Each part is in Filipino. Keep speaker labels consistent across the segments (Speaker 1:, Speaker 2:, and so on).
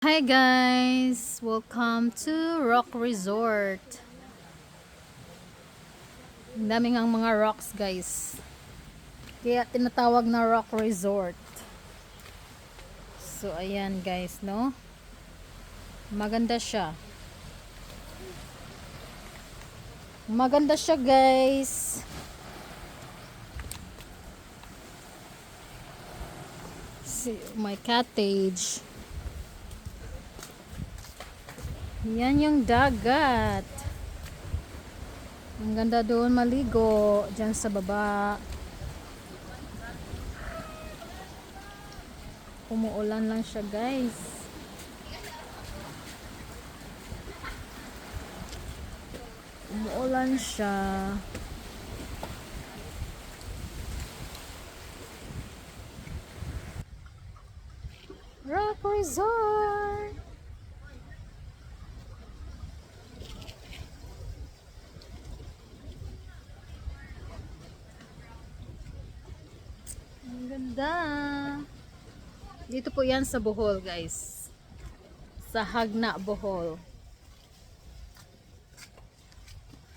Speaker 1: Hi guys! Welcome to Rock Resort. Ang daming ang mga rocks guys. Kaya tinatawag na Rock Resort. So ayan guys, no? Maganda siya. Maganda siya guys. See, my cottage. Yan yung dagat. Ang ganda doon maligo. Diyan sa baba. Umuulan lang siya guys. Umuulan siya. Rock Resort. Ang ganda. Dito po yan sa Bohol guys. Sa Hagna, Bohol.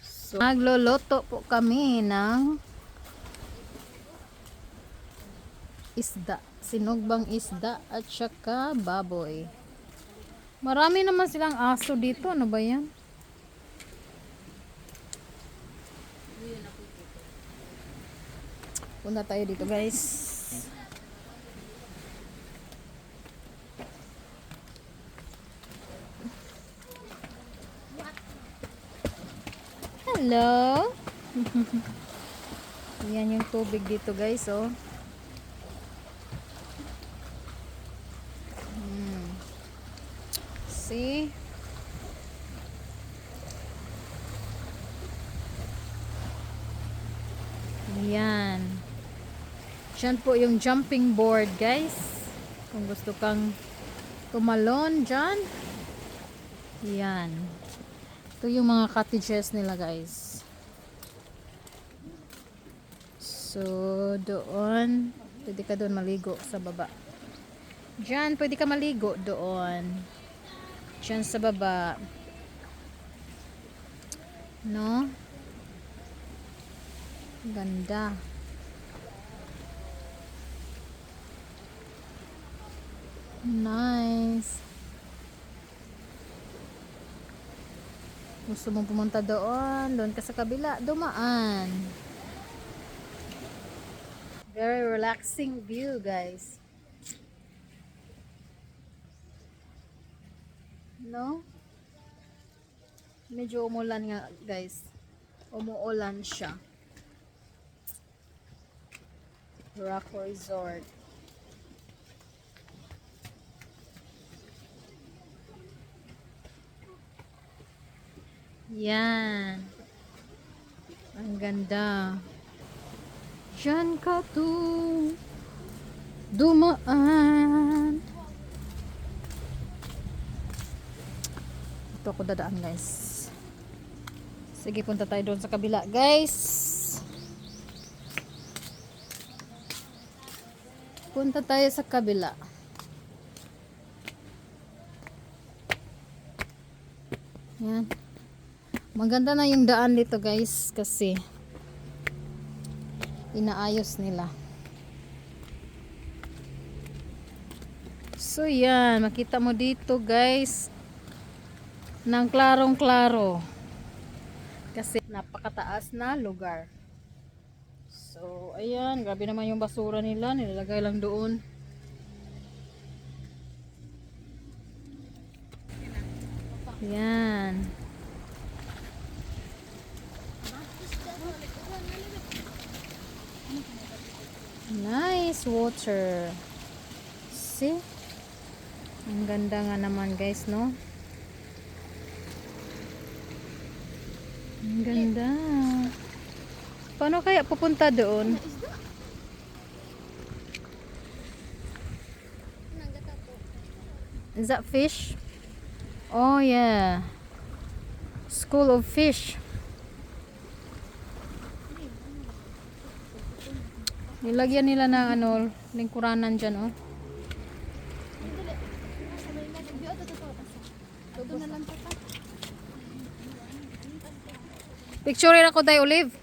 Speaker 1: So, nagloloto po kami ng isda. Sinugbang isda at saka baboy. Marami naman silang aso dito. Ano ba yan? Punta tayo dito guys. Hello. Yan yung tubig dito guys, oh. See? Yan. Diyan po yung jumping board guys. Kung gusto kang tumalon dyan. Yan. Ito yung mga cottages nila guys. So, doon. Pwede ka doon maligo sa baba. Diyan, pwede ka maligo doon. Diyan sa baba. No? Ganda. Nice. Gusto mong pumunta doon, doon ka sa kabila, dumaan. Very relaxing view, guys. No? Medyo umulan nga, guys. Umuulan siya. Rock Resort. Yan. Ang ganda. Diyan ka to dumaan. Ito ako dadaan guys. Sige, punta tayo doon sa kabila guys. Punta tayo sa kabila. Yan. Maganda na yung daan dito guys kasi inaayos nila. So yan, makita mo dito guys ng klarong-klaro kasi napakataas na lugar. So ayan, grabe naman yung basura nila, nilalagay lang doon. Yan. Nice water. See? Ang ganda nga naman guys, no? Ang ganda. Paano kaya pupunta doon? Is that fish? Oh yeah. School of Fish. Nilagyan nila ng ano, lingkuranan dyan, oh. Picture ako day Olive.